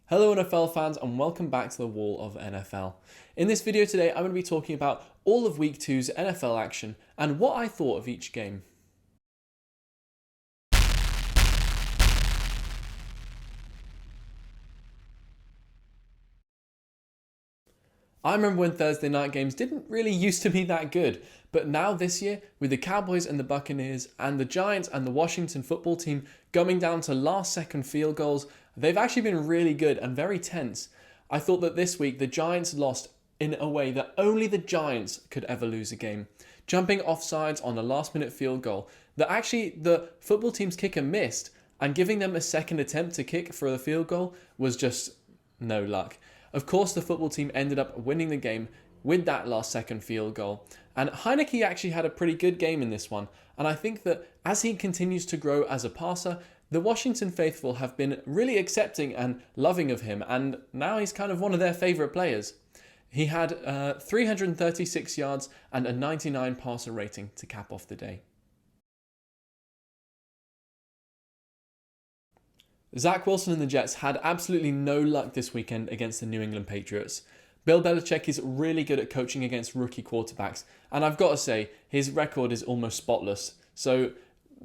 Hello NFL fans and welcome back to the Wall of NFL. In this video today I'm going to be talking about all of Week 2's NFL action and what I thought of each game. I remember when Thursday night games didn't really used to be that good, but now this year, with the Cowboys and the Buccaneers and the Giants and the Washington football team going down to last second field goals, they've actually been really good and very tense. I thought that this week the Giants lost in a way that only the Giants could ever lose a game. Jumping offsides on a last minute field goal that actually the football team's kicker missed, and giving them a second attempt to kick for the field goal was just no luck. Of course, the football team ended up winning the game with that last second field goal. And Heineke actually had a pretty good game in this one. And I think that as he continues to grow as a passer, the Washington faithful have been really accepting and loving of him. And now he's kind of one of their favourite players. He had 336 yards and a 99 passer rating to cap off the day. Zach Wilson and the Jets had absolutely no luck this weekend against the New England Patriots. Bill Belichick is really good at coaching against rookie quarterbacks, and I've got to say, his record is almost spotless. So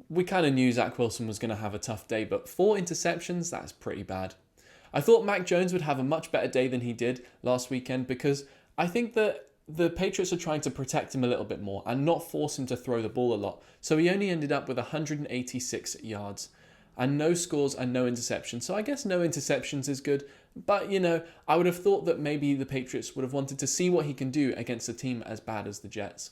we kind of knew Zach Wilson was going to have a tough day, but 4 interceptions, that's pretty bad. I thought Mac Jones would have a much better day than he did last weekend because I think that the Patriots are trying to protect him a little bit more and not force him to throw the ball a lot. So he only ended up with 186 yards. And no scores and no interceptions. So I guess no interceptions is good. But, I would have thought that maybe the Patriots would have wanted to see what he can do against a team as bad as the Jets.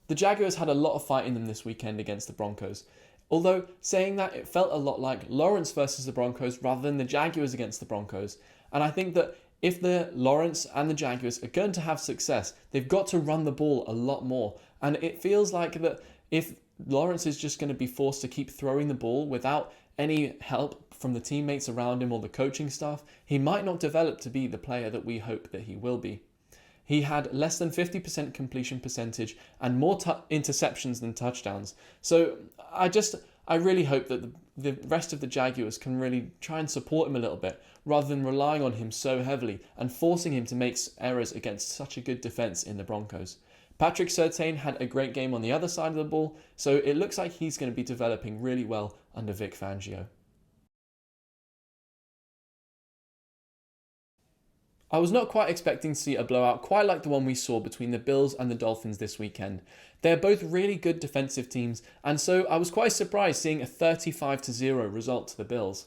The Jaguars had a lot of fight in them this weekend against the Broncos. Although, saying that, it felt a lot like Lawrence versus the Broncos rather than the Jaguars against the Broncos. And I think that if the Lawrence and the Jaguars are going to have success, they've got to run the ball a lot more. And it feels like that if Lawrence is just going to be forced to keep throwing the ball without any help from the teammates around him or the coaching staff, he might not develop to be the player that we hope that he will be. He had less than 50% completion percentage and more interceptions than touchdowns. So I really hope that the rest of the Jaguars can really try and support him a little bit rather than relying on him so heavily and forcing him to make errors against such a good defense in the Broncos. Patrick Surtain had a great game on the other side of the ball, so it looks like he's going to be developing really well under Vic Fangio. I was not quite expecting to see a blowout quite like the one we saw between the Bills and the Dolphins this weekend. They're both really good defensive teams, and so I was quite surprised seeing a 35-0 result to the Bills.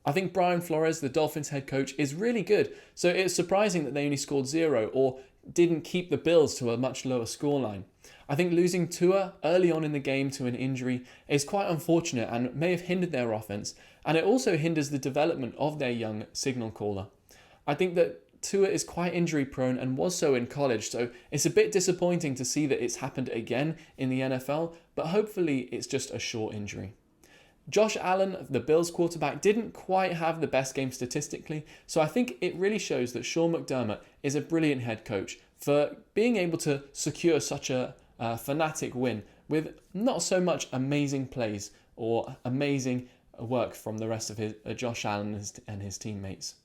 I think Brian Flores, the Dolphins head coach, is really good, so it's surprising that they only scored 0 or didn't keep the Bills to a much lower scoreline. I think losing Tua early on in the game to an injury is quite unfortunate and may have hindered their offense, and it also hinders the development of their young signal caller. I think that Tua is quite injury prone and was so in college, so it's a bit disappointing to see that it's happened again in the NFL, but hopefully it's just a short injury. Josh Allen, the Bills quarterback, didn't quite have the best game statistically, so I think it really shows that Sean McDermott is a brilliant head coach for being able to secure such a fanatic win with not so much amazing plays or amazing work from the rest of his Josh Allen and his teammates.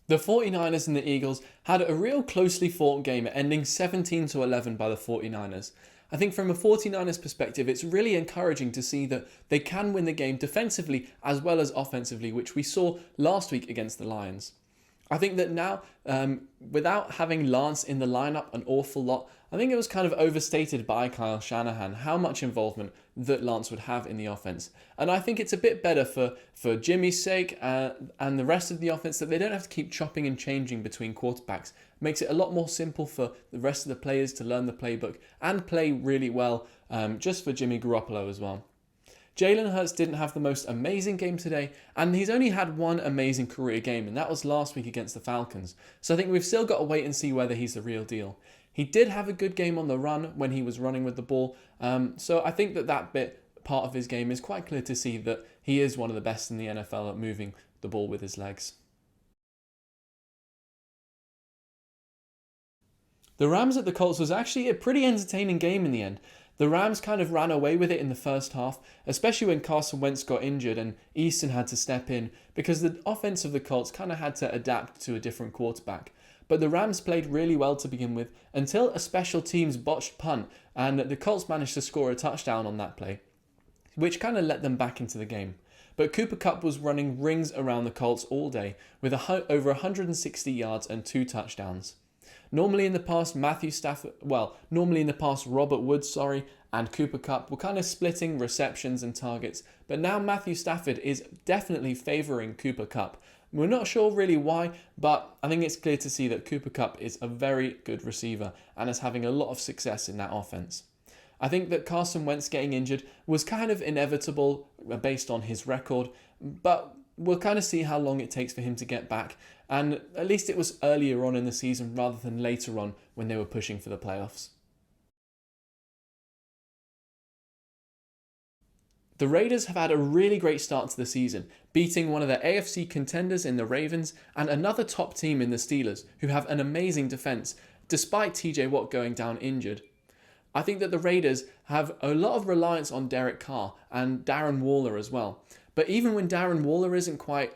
The 49ers and the Eagles had a real closely fought game ending 17-11 by the 49ers. I think from a 49ers perspective, it's really encouraging to see that they can win the game defensively as well as offensively, which we saw last week against the Lions. I think that now, without having Lance in the lineup an awful lot, I think it was kind of overstated by Kyle Shanahan how much involvement that Lance would have in the offense. And I think it's a bit better for Jimmy's sake and the rest of the offense that they don't have to keep chopping and changing between quarterbacks. It makes it a lot more simple for the rest of the players to learn the playbook and play really well, just for Jimmy Garoppolo as well. Jalen Hurts didn't have the most amazing game today, and he's only had one amazing career game, and that was last week against the Falcons. So I think we've still got to wait and see whether he's the real deal. He did have a good game on the run when he was running with the ball, so I think that part of his game is quite clear to see that he is one of the best in the NFL at moving the ball with his legs. The Rams at the Colts was actually a pretty entertaining game in the end. The Rams kind of ran away with it in the first half, especially when Carson Wentz got injured and Easton had to step in because the offense of the Colts kind of had to adapt to a different quarterback. But the Rams played really well to begin with until a special teams botched punt and the Colts managed to score a touchdown on that play, which kind of let them back into the game. But Cooper Kupp was running rings around the Colts all day with over 160 yards and 2 touchdowns. Normally in the past, Robert Woods, and Cooper Kupp were kind of splitting receptions and targets, but now Matthew Stafford is definitely favouring Cooper Kupp. We're not sure really why, but I think it's clear to see that Cooper Kupp is a very good receiver and is having a lot of success in that offense. I think that Carson Wentz getting injured was kind of inevitable based on his record, but we'll kind of see how long it takes for him to get back, and at least it was earlier on in the season rather than later on when they were pushing for the playoffs. The Raiders have had a really great start to the season, beating one of the AFC contenders in the Ravens and another top team in the Steelers, who have an amazing defense, despite TJ Watt going down injured. I think that the Raiders have a lot of reliance on Derek Carr and Darren Waller as well. But even when Darren Waller isn't quite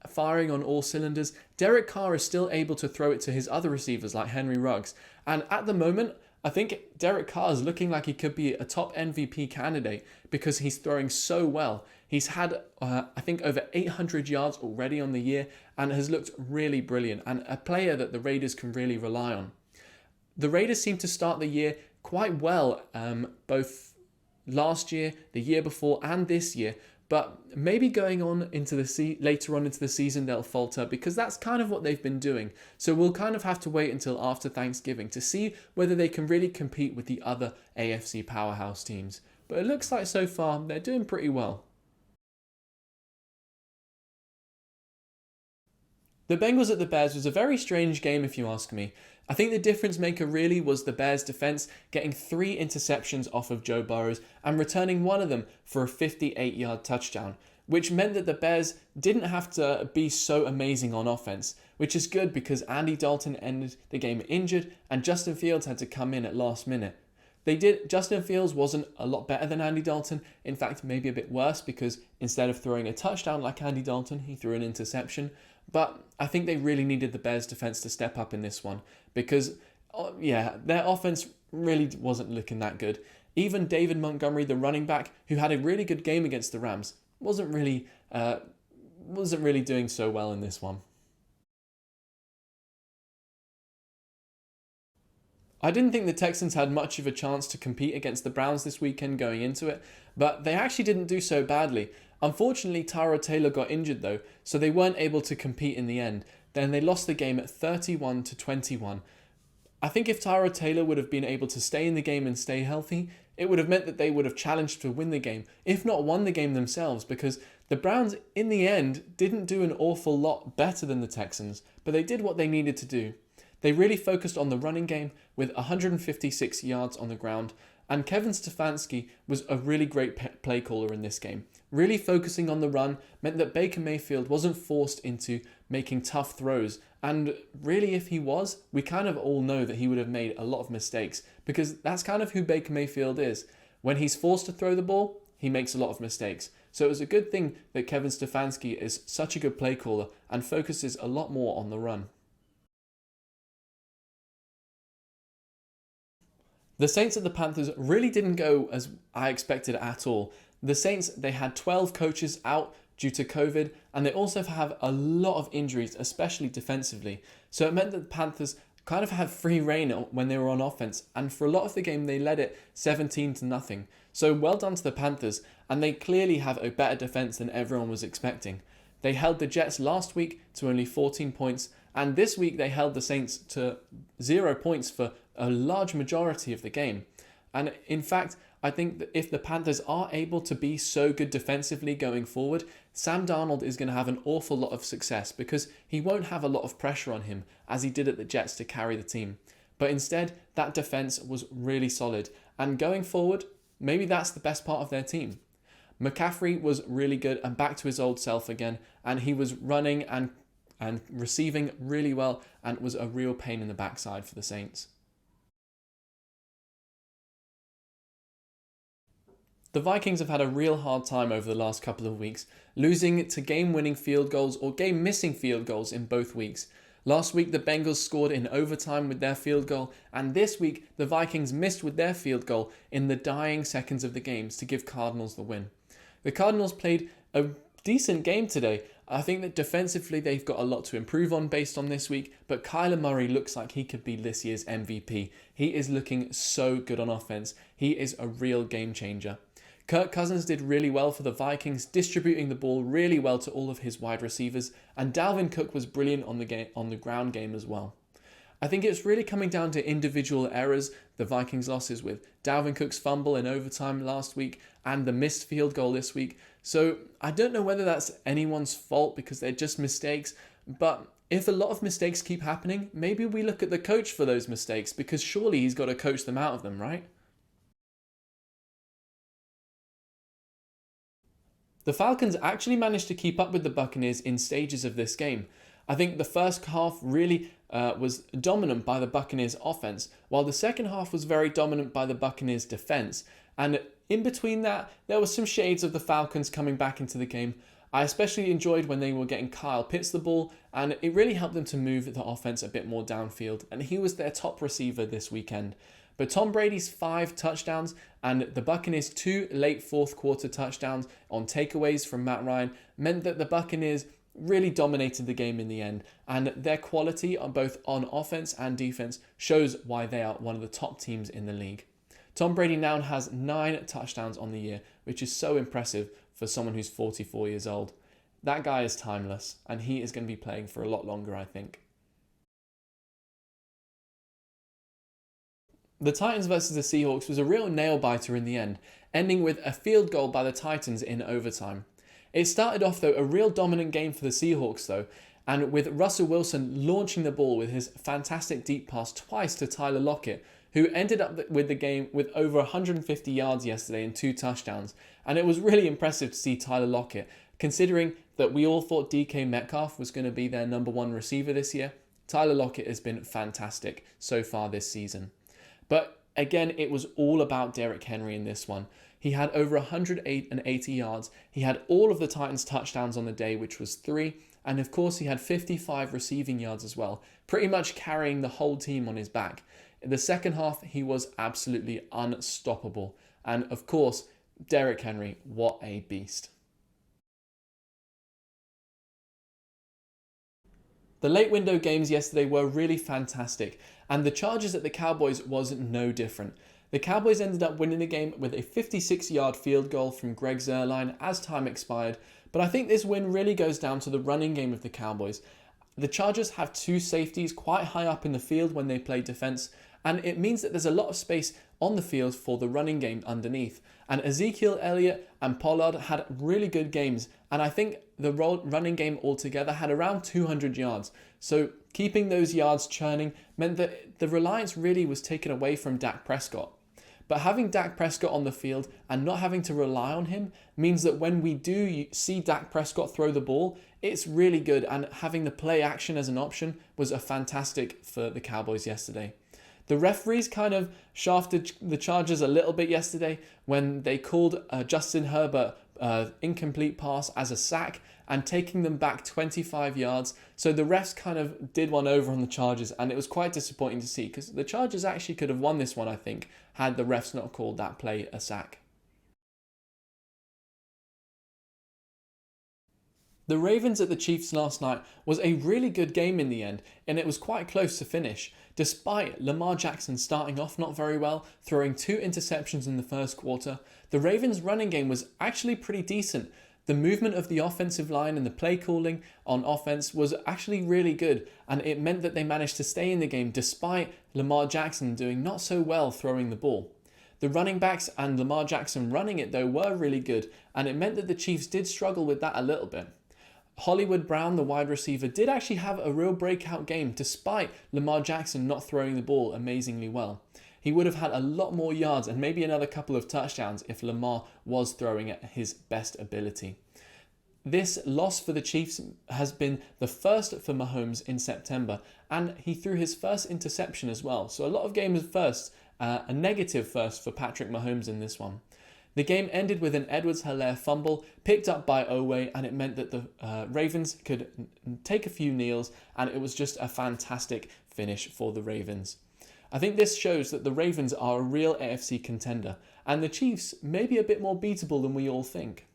firing on all cylinders, Derek Carr is still able to throw it to his other receivers like Henry Ruggs. And at the moment, I think Derek Carr is looking like he could be a top MVP candidate because he's throwing so well. He's had, I think, over 800 yards already on the year and has looked really brilliant and a player that the Raiders can really rely on. The Raiders seem to start the year quite well, both last year, the year before, and this year. But maybe going on into later on into the season, they'll falter because that's kind of what they've been doing. So we'll kind of have to wait until after Thanksgiving to see whether they can really compete with the other AFC powerhouse teams. But it looks like so far they're doing pretty well. The Bengals at the Bears was a very strange game if you ask me. I think the difference maker really was the Bears' defense getting 3 interceptions off of Joe Burrow and returning one of them for a 58-yard touchdown, which meant that the Bears didn't have to be so amazing on offense, which is good because Andy Dalton ended the game injured and Justin Fields had to come in at last minute. Justin Fields wasn't a lot better than Andy Dalton, in fact maybe a bit worse because instead of throwing a touchdown like Andy Dalton, he threw an interception. But I think they really needed the Bears defense to step up in this one because, their offense really wasn't looking that good. Even David Montgomery, the running back, who had a really good game against the Rams, wasn't really doing so well in this one. I didn't think the Texans had much of a chance to compete against the Browns this weekend going into it, but they actually didn't do so badly. Unfortunately, Tyrod Taylor got injured though, so they weren't able to compete in the end. Then they lost the game at 31-21. I think if Tyrod Taylor would have been able to stay in the game and stay healthy, it would have meant that they would have challenged to win the game, if not won the game themselves, because the Browns, in the end, didn't do an awful lot better than the Texans, but they did what they needed to do. They really focused on the running game with 156 yards on the ground, and Kevin Stefanski was a really great play caller in this game. Really focusing on the run meant that Baker Mayfield wasn't forced into making tough throws, and really if he was, we kind of all know that he would have made a lot of mistakes, because that's kind of who Baker Mayfield is. When he's forced to throw the ball, he makes a lot of mistakes. So it was a good thing that Kevin Stefanski is such a good play caller and focuses a lot more on the run. The Saints at the Panthers really didn't go as I expected at all. The Saints, they had 12 coaches out due to COVID, and they also have a lot of injuries, especially defensively. So it meant that the Panthers kind of had free reign when they were on offense, and for a lot of the game they led it 17-0. So well done to the Panthers, and they clearly have a better defense than everyone was expecting. They held the Jets last week to only 14 points, and this week they held the Saints to 0 points for a large majority of the game. And in fact, I think that if the Panthers are able to be so good defensively going forward, Sam Darnold is going to have an awful lot of success because he won't have a lot of pressure on him as he did at the Jets to carry the team. But instead, that defense was really solid. And going forward, maybe that's the best part of their team. McCaffrey was really good and back to his old self again, and he was running and receiving really well and was a real pain in the backside for the Saints. The Vikings have had a real hard time over the last couple of weeks, losing to game-winning field goals or game-missing field goals in both weeks. Last week, the Bengals scored in overtime with their field goal, and this week, the Vikings missed with their field goal in the dying seconds of the games to give Cardinals the win. The Cardinals played a decent game today. I think that defensively they've got a lot to improve on based on this week, but Kyler Murray looks like he could be this year's MVP. He is looking so good on offense. He is a real game changer. Kirk Cousins did really well for the Vikings, distributing the ball really well to all of his wide receivers, and Dalvin Cook was brilliant on the ground game as well. I think it's really coming down to individual errors, the Vikings' losses with Dalvin Cook's fumble in overtime last week and the missed field goal this week. So I don't know whether that's anyone's fault because they're just mistakes, but if a lot of mistakes keep happening, maybe we look at the coach for those mistakes because surely he's got to coach them out of them, right? The Falcons actually managed to keep up with the Buccaneers in stages of this game. I think the first half really was dominant by the Buccaneers offense, while the second half was very dominant by the Buccaneers defense. And in between that, there were some shades of the Falcons coming back into the game. I especially enjoyed when they were getting Kyle Pitts the ball, and it really helped them to move the offense a bit more downfield, and he was their top receiver this weekend. But Tom Brady's 5 touchdowns and the Buccaneers' 2 late fourth quarter touchdowns on takeaways from Matt Ryan meant that the Buccaneers really dominated the game in the end, and their quality on both on offense and defense shows why they are one of the top teams in the league. Tom Brady now has 9 touchdowns on the year, which is so impressive for someone who's 44 years old. That guy is timeless, and he is going to be playing for a lot longer, I think. The Titans versus the Seahawks was a real nail-biter in the end, ending with a field goal by the Titans in overtime. It started off, though, a real dominant game for the Seahawks, though, and with Russell Wilson launching the ball with his fantastic deep pass twice to Tyler Lockett, who ended up with the game with over 150 yards yesterday and 2 touchdowns. And it was really impressive to see Tyler Lockett, considering that we all thought DK Metcalf was going to be their number 1 receiver this year. Tyler Lockett has been fantastic so far this season. But again, it was all about Derrick Henry in this one. He had over 180 yards. He had all of the Titans' touchdowns on the day, which was 3. And of course, he had 55 receiving yards as well, pretty much carrying the whole team on his back. In the second half, he was absolutely unstoppable. And of course, Derrick Henry, what a beast. The late window games yesterday were really fantastic, and the Chargers at the Cowboys was no different. The Cowboys ended up winning the game with a 56-yard field goal from Greg Zuerlein as time expired, but I think this win really goes down to the running game of the Cowboys. The Chargers have 2 safeties quite high up in the field when they play defense, and it means that there's a lot of space on the field for the running game underneath. And Ezekiel Elliott and Pollard had really good games, and I think the running game altogether had around 200 yards. So keeping those yards churning meant that the reliance really was taken away from Dak Prescott. But having Dak Prescott on the field and not having to rely on him means that when we do see Dak Prescott throw the ball, it's really good, and having the play action as an option was a fantastic for the Cowboys yesterday. The referees kind of shafted the Chargers a little bit yesterday when they called Justin Herbert incomplete pass as a sack and taking them back 25 yards. So the refs kind of did one over on the Chargers, and it was quite disappointing to see because the Chargers actually could have won this one, I think, had the refs not called that play a sack. The Ravens at the Chiefs last night was a really good game in the end, and it was quite close to finish. Despite Lamar Jackson starting off not very well, throwing 2 interceptions in the first quarter, the Ravens' running game was actually pretty decent. The movement of the offensive line and the play calling on offense was actually really good, and it meant that they managed to stay in the game despite Lamar Jackson doing not so well throwing the ball. The running backs and Lamar Jackson running it though were really good, and it meant that the Chiefs did struggle with that a little bit. Hollywood Brown, the wide receiver, did actually have a real breakout game despite Lamar Jackson not throwing the ball amazingly well. He would have had a lot more yards and maybe another couple of touchdowns if Lamar was throwing at his best ability. This loss for the Chiefs has been the first for Mahomes in September, and he threw his first interception as well. So a lot of games first, a negative first for Patrick Mahomes in this one. The game ended with an Edwards-Helaire fumble picked up by Owe, and it meant that the Ravens could take a few kneels, and it was just a fantastic finish for the Ravens. I think this shows that the Ravens are a real AFC contender, and the Chiefs may be a bit more beatable than we all think.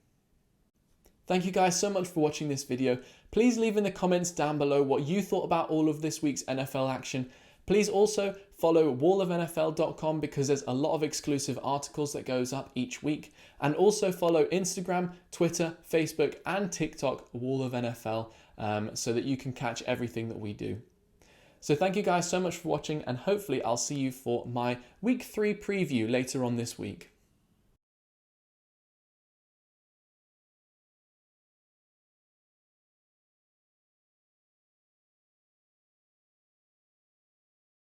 Thank you guys so much for watching this video. Please leave in the comments down below what you thought about all of this week's NFL action. Please also follow wallofnfl.com because there's a lot of exclusive articles that goes up each week. And also follow Instagram, Twitter, Facebook and TikTok, Wall of NFL, so that you can catch everything that we do. So thank you guys so much for watching, and hopefully I'll see you for my week 3 preview later on this week.